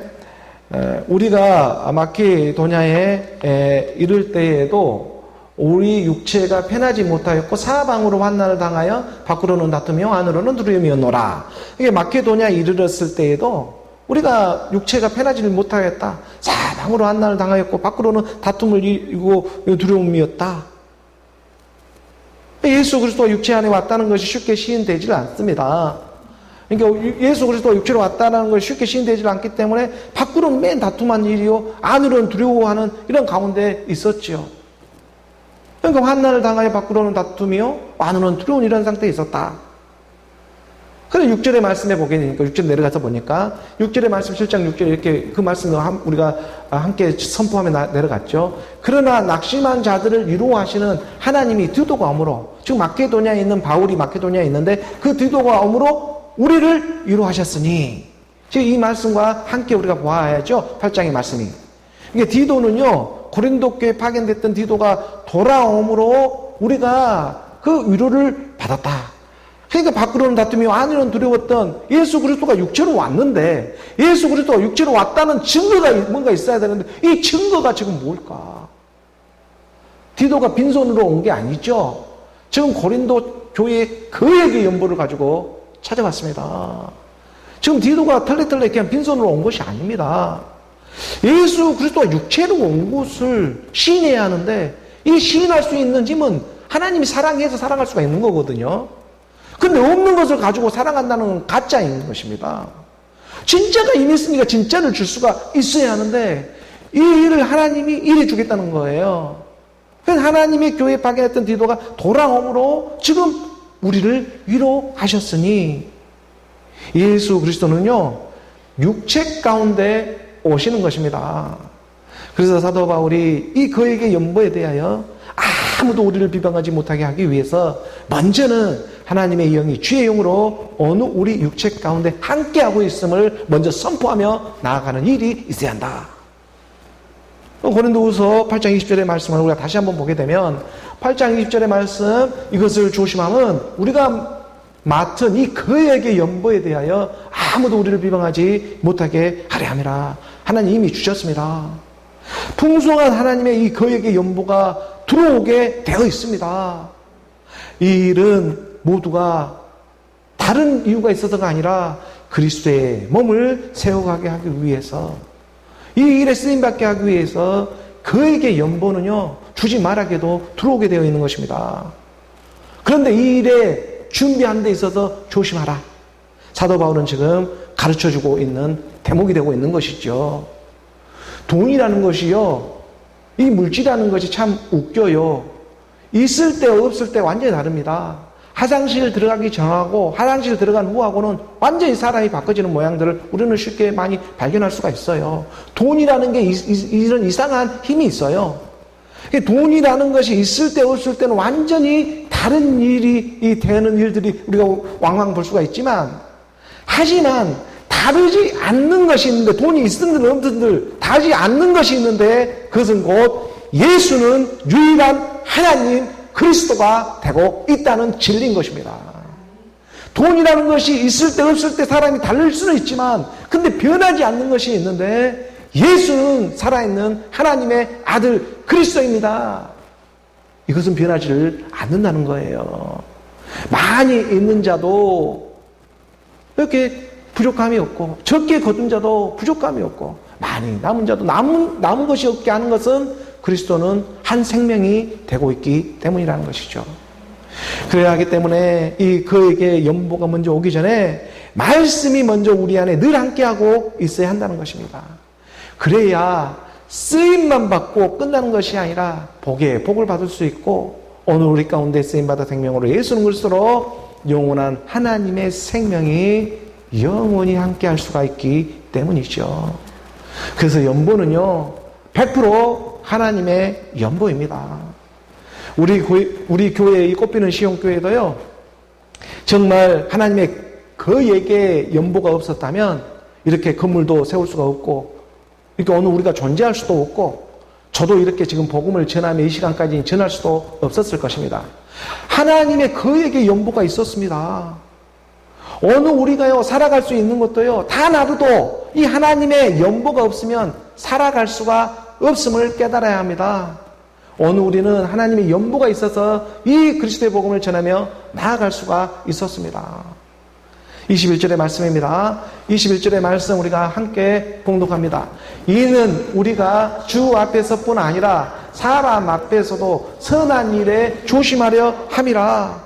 우리가 마케도냐에 이를 때에도 우리 육체가 편하지 못하였고 사방으로 환난을 당하여 밖으로는 다투며 안으로는 두려움이었노라. 이게 마케도냐에 이르렀을 때에도 우리가 육체가 편하지를 못하였다. 사방으로 환난을 당하였고 밖으로는 다툼을 이고 두려움이었다. 예수 그리스도가 육체 안에 왔다는 것이 쉽게 시인되질 않습니다. 그러니까 예수 그리스도가 육체로 왔다는 것이 쉽게 시인되질 않기 때문에 밖으로는 맨 다툼한 일이요, 안으로는 두려워하는 이런 가운데 있었지요. 그러니까 환난을 당하여 밖으로는 다툼이요, 안으로는 두려운 이런 상태에 있었다. 그래서 6절의 말씀에 보게 되니까 6절 내려가서 보니까 6절의 말씀 7장 6절 이렇게 그 말씀을 우리가 함께 선포하며 내려갔죠. 그러나 낙심한 자들을 위로하시는 하나님이 디도가 오므로, 지금 마케도냐에 있는 바울이 마케도냐에 있는데 그 디도가 오므로 우리를 위로하셨으니, 지금 이 말씀과 함께 우리가 보아야죠. 8장의 말씀이. 이게 디도는요, 고린도 교회에 파견됐던 디도가 돌아옴으로 우리가 그 위로를 받았다. 그러니까 밖으로는 다투며 안으로는 두려웠던 예수 그리스도가 육체로 왔는데, 예수 그리스도가 육체로 왔다는 증거가 뭔가 있어야 되는데 이 증거가 지금 뭘까? 디도가 빈손으로 온 게 아니죠. 지금 고린도 교회에 그에게 연보를 가지고 찾아왔습니다. 지금 디도가 털레털레 그냥 빈손으로 온 것이 아닙니다. 예수 그리스도가 육체로 온 것을 시인해야 하는데, 이 시인할 수 있는 힘은 하나님이 사랑해서 사랑할 수가 있는 거거든요. 근데 없는 것을 가지고 사랑한다는 건 가짜인 것입니다. 진짜가 임했으니까 진짜를 줄 수가 있어야 하는데, 이 일을 하나님이 이래 주겠다는 거예요. 그래서 하나님의 교회에 파견했던 디도가 돌아옴으로 지금 우리를 위로하셨으니, 예수 그리스도는요, 육체 가운데 오시는 것입니다. 그래서 사도 바울이 이 그에게 연보에 대하여 아무도 우리를 비방하지 못하게 하기 위해서 먼저는 하나님의 영이 주의 영으로 어느 우리 육체 가운데 함께하고 있음을 먼저 선포하며 나아가는 일이 있어야 한다. 고린도후서 8장 20절의 말씀을 우리가 다시 한번 보게 되면 8장 20절의 말씀, 이것을 조심하면 우리가 맡은 이 그에게 연보에 대하여 아무도 우리를 비방하지 못하게 하려 함이라. 하나님이 이미 주셨습니다. 풍성한 하나님의 이 그에게 연보가 들어오게 되어 있습니다. 이 일은 모두가 다른 이유가 있어서가 아니라 그리스도의 몸을 세워가게 하기 위해서, 이 일에 쓰임받게 하기 위해서 그에게 연보는요, 주지 말아게도 들어오게 되어 있는 것입니다. 그런데 이 일에 준비하는 데 있어서 조심하라. 사도 바울은 지금 가르쳐주고 있는 대목이 되고 있는 것이죠. 돈이라는 것이요, 이 물질이라는 것이 참 웃겨요. 있을 때 없을 때 완전히 다릅니다. 화장실 들어가기 전하고 화장실 들어간 후하고는 완전히 사람이 바꿔지는 모양들을 우리는 쉽게 많이 발견할 수가 있어요. 돈이라는 게 이런 이상한 힘이 있어요. 돈이라는 것이 있을 때 없을 때는 완전히 다른 일이 되는 일들이 우리가 왕왕 볼 수가 있지만, 하지만 다르지 않는 것이 있는데, 돈이 있은들 없은들 다르지 않는 것이 있는데, 그것은 곧 예수는 유일한 하나님 그리스도가 되고 있다는 진리인 것입니다. 돈이라는 것이 있을 때 없을 때 사람이 다를 수는 있지만, 근데 변하지 않는 것이 있는데, 예수는 살아있는 하나님의 아들 그리스도입니다. 이것은 변하지를 않는다는 거예요. 많이 있는 자도 이렇게 부족함이 없고, 적게 거둔 자도 부족함이 없고, 많이 남은 자도 남은 것이 없게 하는 것은 그리스도는 한 생명이 되고 있기 때문이라는 것이죠. 그래야 하기 때문에 그에게 연보가 먼저 오기 전에 말씀이 먼저 우리 안에 늘 함께하고 있어야 한다는 것입니다. 그래야 쓰임만 받고 끝나는 것이 아니라 복에 복을 받을 수 있고, 오늘 우리 가운데 쓰임받아 생명으로 예수는 그리스도로 영원한 하나님의 생명이 영원히 함께할 수가 있기 때문이죠. 그래서 연보는요 100% 하나님의 연보입니다. 우리 교회의 꽃피는 시온교회도요, 정말 하나님의 그에게 연보가 없었다면 이렇게 건물도 세울 수가 없고, 이렇게 오늘 우리가 존재할 수도 없고, 저도 이렇게 지금 복음을 전하며 이 시간까지 전할 수도 없었을 것입니다. 하나님의 그에게 연보가 있었습니다. 어느 우리가요 살아갈 수 있는 것도요, 다 놔둬도 이 하나님의 연보가 없으면 살아갈 수가 없음을 깨달아야 합니다. 오늘 우리는 하나님의 연보가 있어서 이 그리스도의 복음을 전하며 나아갈 수가 있었습니다. 21절의 말씀입니다. 21절의 말씀 우리가 함께 봉독합니다. 이는 우리가 주 앞에서뿐 아니라 사람 앞에서도 선한 일에 조심하려 함이라.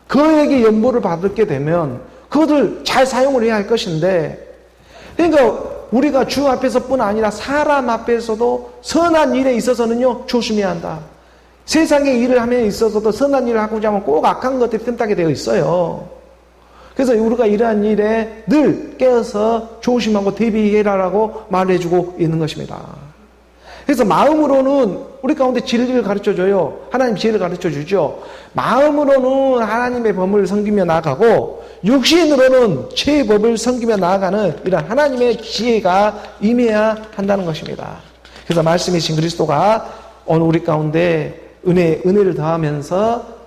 그에게 연보를 받게 되면 그것을 잘 사용을 해야 할 것인데, 그러니까 우리가 주 앞에서뿐 아니라 사람 앞에서도 선한 일에 있어서는요 조심해야 한다. 세상의 일을 함에 있어서도 선한 일을 하고자 하면 꼭 악한 것들이 틈타게 되어 있어요. 그래서 우리가 이러한 일에 늘 깨어서 조심하고 대비해라라고 말해주고 있는 것입니다. 그래서 마음으로는 우리 가운데 진리를 가르쳐줘요. 하나님 지혜를 가르쳐주죠. 마음으로는 하나님의 법을 섬기며 나아가고, 육신으로는 죄의 법을 섬기며 나아가는 이런 하나님의 지혜가 임해야 한다는 것입니다. 그래서 말씀이신 그리스도가 오늘 우리 가운데 은혜를 더하면서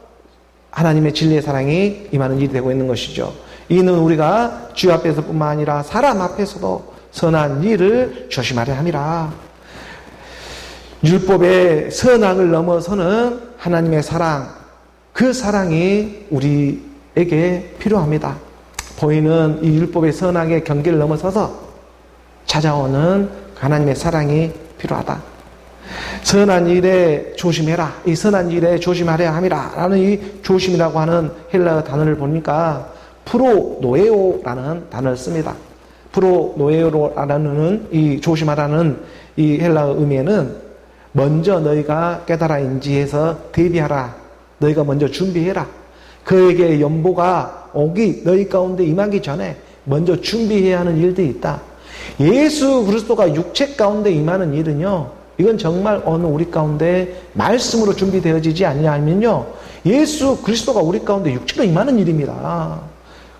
하나님의 진리의 사랑이 임하는 일이 되고 있는 것이죠. 이는 우리가 주 앞에서뿐만 아니라 사람 앞에서도 선한 일을 조심하려 함이라. 율법의 선악을 넘어서는 하나님의 사랑, 그 사랑이 우리에게 필요합니다. 보이는 이 율법의 선악의 경계를 넘어서서 찾아오는 하나님의 사랑이 필요하다. 선한 일에 조심해라. 이 선한 일에 조심하려 함이라 라는 이 조심이라고 하는 헬라어 단어를 보니까 프로노에오라는 단어를 씁니다. 프로노에오라는 이 조심하라는 이 헬라어 의미에는 먼저 너희가 깨달아 인지해서 대비하라. 너희가 먼저 준비해라. 그에게 연보가 너희 가운데 임하기 전에 먼저 준비해야 하는 일들이 있다. 예수 그리스도가 육체 가운데 임하는 일은요, 이건 정말 어느 우리 가운데 말씀으로 준비되어지지 않냐면요, 예수 그리스도가 우리 가운데 육체로 임하는 일입니다.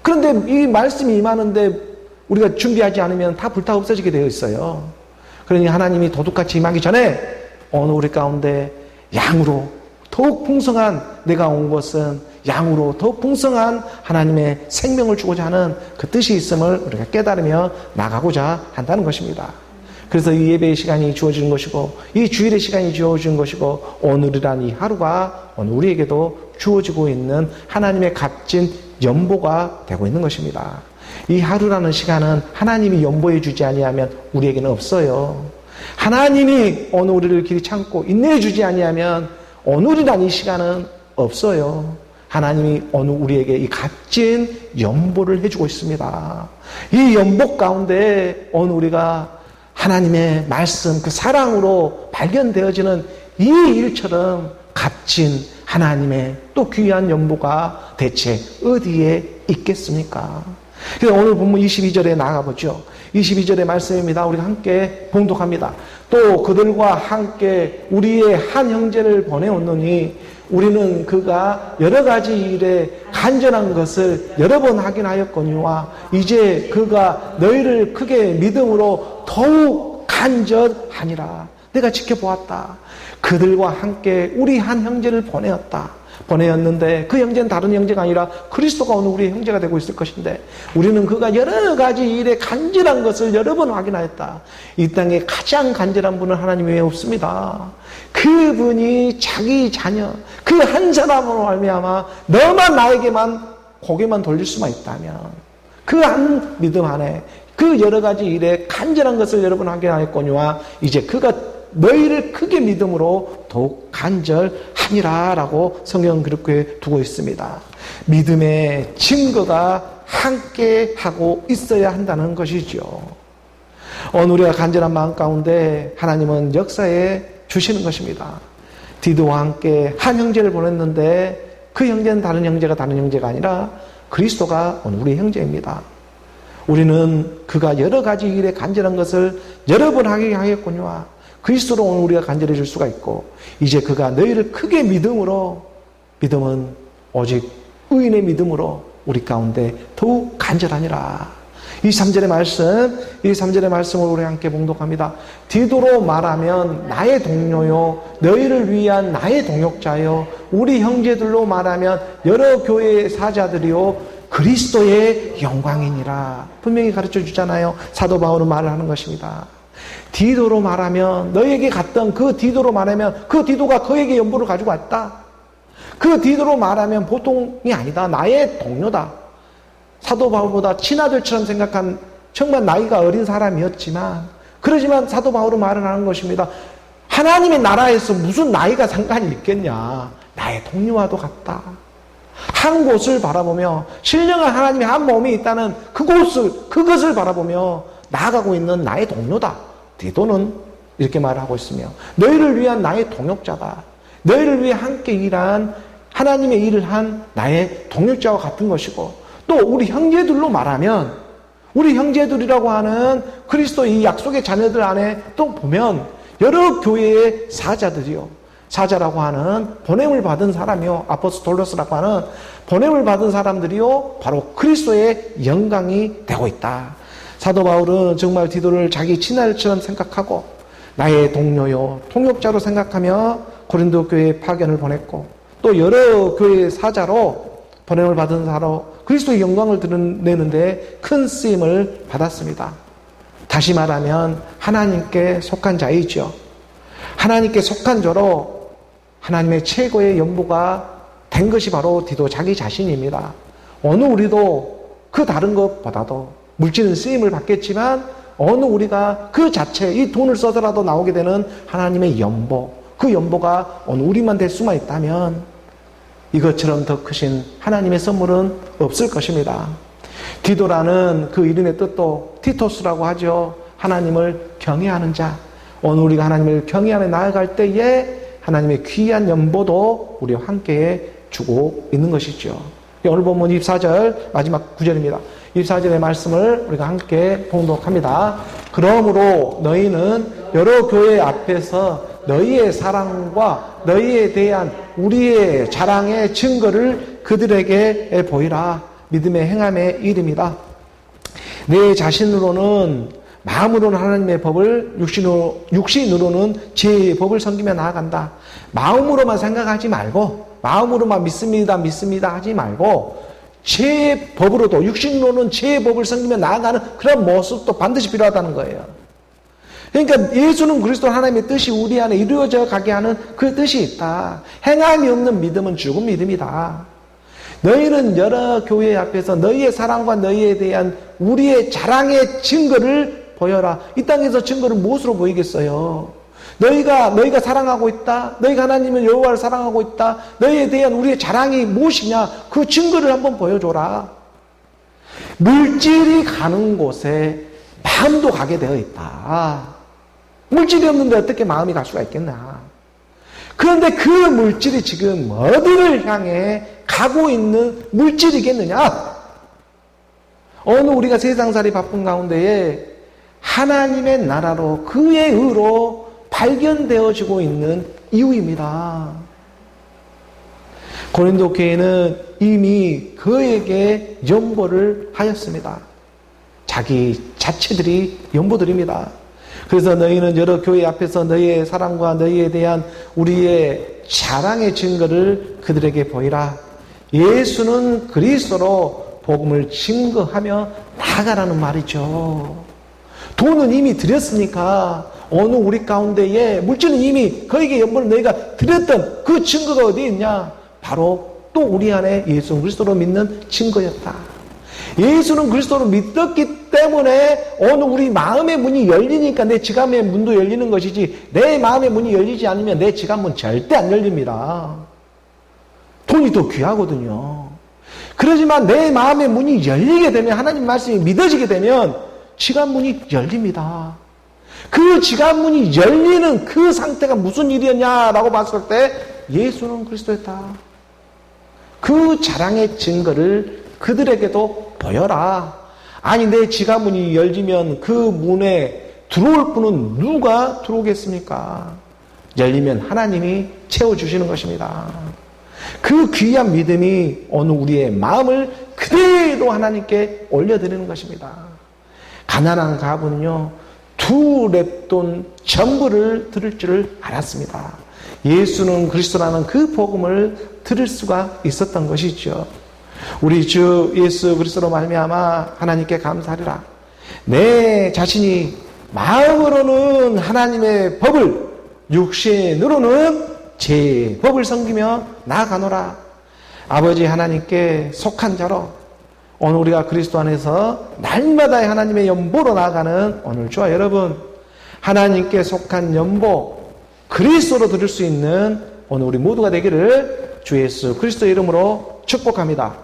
그런데 이 말씀이 임하는데 우리가 준비하지 않으면 다 불타 없어지게 되어 있어요. 그러니 하나님이 도둑같이 임하기 전에 어느 우리 가운데 양으로 더욱 풍성한, 내가 온 것은 양으로 더욱 풍성한 하나님의 생명을 주고자 하는 그 뜻이 있음을 우리가 깨달으며 나가고자 한다는 것입니다. 그래서 이 예배의 시간이 주어지는 것이고, 이 주일의 시간이 주어지는 것이고, 오늘이란 이 하루가 오늘 우리에게도 주어지고 있는 하나님의 값진 연보가 되고 있는 것입니다. 이 하루라는 시간은 하나님이 연보해 주지 아니하면 우리에게는 없어요. 하나님이 오늘 우리를 길이 참고 인내해 주지 아니하면 오늘이란 이 시간은 없어요. 하나님이 오늘 우리에게 이 값진 연보를 해주고 있습니다. 이 연보 가운데 오늘 우리가 하나님의 말씀, 그 사랑으로 발견되어지는 이 일처럼 값진 하나님의 또 귀한 연보가 대체 어디에 있겠습니까? 그래서 오늘 본문 22절에 나가보죠. 22절의 말씀입니다. 우리가 함께 봉독합니다. 또 그들과 함께 우리의 한 형제를 보내었노니 우리는 그가 여러 가지 일에 간절한 것을 여러 번 확인하였거니와 이제 그가 너희를 크게 믿음으로 더욱 간절하니라. 내가 지켜보았다. 그들과 함께 우리 한 형제를 보내었는데 그 형제는 다른 형제가 아니라 그리스도가 오늘 우리의 형제가 되고 있을 것인데 우리는 그가 여러 가지 일에 간절한 것을 여러 번 확인하였다. 이 땅에 가장 간절한 분은 하나님 외에 없습니다. 그분이 자기 자녀 그 한 사람으로 말미암아 너만 나에게만 고개만 돌릴 수만 있다면 그 한 믿음 안에 그 여러 가지 일에 간절한 것을 여러 번 확인하였거니와 이제 그가 너희를 크게 믿음으로 더욱 간절하니라 라고 성경은 그렇게 두고 있습니다. 믿음의 증거가 함께 하고 있어야 한다는 것이죠. 오늘 우리가 간절한 마음 가운데 하나님은 역사에 주시는 것입니다. 디도와 함께 한 형제를 보냈는데 그 형제는 다른 형제가 아니라 그리스도가 오늘 우리 형제입니다. 우리는 그가 여러 가지 일에 간절한 것을 여러 번 하게 하였거니와 그리스도로 오늘 우리가 간절해질 수가 있고 이제 그가 너희를 크게 믿음은 오직 의인의 믿음으로 우리 가운데 더욱 간절하니라. 이 3절의 말씀을 우리 함께 봉독합니다. 디도로 말하면 나의 동료요 너희를 위한 나의 동역자요 우리 형제들로 말하면 여러 교회의 사자들이요 그리스도의 영광이니라. 분명히 가르쳐 주잖아요. 사도 바울은 말을 하는 것입니다. 디도로 말하면 너에게 갔던 그 디도로 말하면 그 디도가 그에게 연보를 가지고 왔다. 그 디도로 말하면 보통이 아니다. 나의 동료다. 사도 바울보다 친아들처럼 생각한 정말 나이가 어린 사람이었지만 그러지만 사도 바울은 말을 하는 것입니다. 하나님의 나라에서 무슨 나이가 상관이 있겠냐. 나의 동료와도 같다. 한 곳을 바라보며 신령한 하나님의 한 몸이 있다는 그것을 바라보며 나아가고 있는 나의 동료다. 디도는 이렇게 말하고 있으며 너희를 위한 나의 동역자다. 너희를 위해 함께 일한 하나님의 일을 한 나의 동역자와 같은 것이고 또 우리 형제들로 말하면 우리 형제들이라고 하는 그리스도 이 약속의 자녀들 안에 또 보면 여러 교회의 사자라고 하는 보냄을 받은 사람이요 아포스톨로스라고 하는 보냄을 받은 사람들이요 바로 그리스도의 영광이 되고 있다. 사도 바울은 정말 디도를 자기 친아들처럼 생각하고 나의 동료요 통역자로 생각하며 고린도 교회에 파견을 보냈고 또 여러 교회의 사자로 보냄을 받은 사로 그리스도의 영광을 드러내는데 큰 쓰임을 받았습니다. 다시 말하면 하나님께 속한 자이죠. 하나님께 속한 자로 하나님의 최고의 연보가 된 것이 바로 디도 자기 자신입니다. 어느 우리도 그 다른 것보다도 물질은 쓰임을 받겠지만 어느 우리가 그 자체 이 돈을 써서라도 나오게 되는 하나님의 연보 그 연보가 어느 우리만 될 수만 있다면 이것처럼 더 크신 하나님의 선물은 없을 것입니다. 디도라는 그 이름의 뜻도 티토스라고 하죠. 하나님을 경외하는 자. 오늘 우리가 하나님을 경외하며 나아갈 때에 하나님의 귀한 연보도 우리와 함께 주고 있는 것이죠. 오늘 본문 24절 마지막 9절입니다. 24절의 말씀을 우리가 함께 봉독합니다. 그러므로 너희는 여러 교회 앞에서 너희의 사랑과 너희에 대한 우리의 자랑의 증거를 그들에게 보이라. 믿음의 행함의 이름이다. 내 자신으로는 마음으로는 하나님의 법을 육신으로는 제 법을 섬기며 나아간다. 마음으로만 생각하지 말고 마음으로만 믿습니다 하지 말고 제 법으로도 육신으로는 제 법을 섬기며 나아가는 그런 모습도 반드시 필요하다는 거예요. 그러니까 예수는 그리스도 하나님의 뜻이 우리 안에 이루어져 가게 하는 그 뜻이 있다. 행함이 없는 믿음은 죽은 믿음이다. 너희는 여러 교회 앞에서 너희의 사랑과 너희에 대한 우리의 자랑의 증거를 보여라. 이 땅에서 증거를 무엇으로 보이겠어요? 너희가 사랑하고 있다. 너희가 하나님은 여호와를 사랑하고 있다. 너희에 대한 우리의 자랑이 무엇이냐? 그 증거를 한번 보여줘라. 물질이 가는 곳에 마음도 가게 되어 있다. 물질이 없는데 어떻게 마음이 갈 수가 있겠나? 그런데 그 물질이 지금 어디를 향해 가고 있는 물질이겠느냐? 어느 우리가 세상살이 바쁜 가운데에 하나님의 나라로 그의 의로 발견되어지고 있는 이유입니다. 고린도 교회는 이미 그에게 연보를 하였습니다. 자기 자체들이 연보드립니다. 그래서 너희는 여러 교회 앞에서 너희의 사랑과 너희에 대한 우리의 자랑의 증거를 그들에게 보이라. 예수는 그리스도로 복음을 증거하며 나아가라는 말이죠. 돈은 이미 드렸으니까 어느 우리 가운데에 물질은 이미 그에게 연보를 너희가 드렸던 그 증거가 어디 있냐? 바로 또 우리 안에 예수 그리스도로 믿는 증거였다. 예수는 그리스도로 믿었기 때문에 어느 우리 마음의 문이 열리니까 내 지갑의 문도 열리는 것이지, 내 마음의 문이 열리지 않으면 내 지갑문 절대 안 열립니다. 돈이 더 귀하거든요. 그러지만 내 마음의 문이 열리게 되면, 하나님 말씀이 믿어지게 되면 지갑문이 열립니다. 그 지갑문이 열리는 그 상태가 무슨 일이었냐라고 봤을 때 예수는 그리스도였다. 그 자랑의 증거를 그들에게도 보여라. 아니, 내 지갑문이 열리면 그 문에 들어올 분은 누가 들어오겠습니까? 열리면 하나님이 채워주시는 것입니다. 그 귀한 믿음이 어느 우리의 마음을 그대로 하나님께 올려드리는 것입니다. 가난한 가부는요, 2렙돈 전부를 들을 줄을 알았습니다. 예수는 그리스도라는 그 복음을 들을 수가 있었던 것이죠. 우리 주 예수 그리스도로 말미암아 하나님께 감사하리라. 내 자신이 마음으로는 하나님의 법을, 육신으로는 제 법을 섬기며 나아가노라. 아버지 하나님께 속한 자로 오늘 우리가 그리스도 안에서 날마다 하나님의 연보로 나아가는 오늘 저와 여러분, 하나님께 속한 연보 그리스도로 드릴 수 있는 오늘 우리 모두가 되기를 주 예수 그리스도의 이름으로 축복합니다.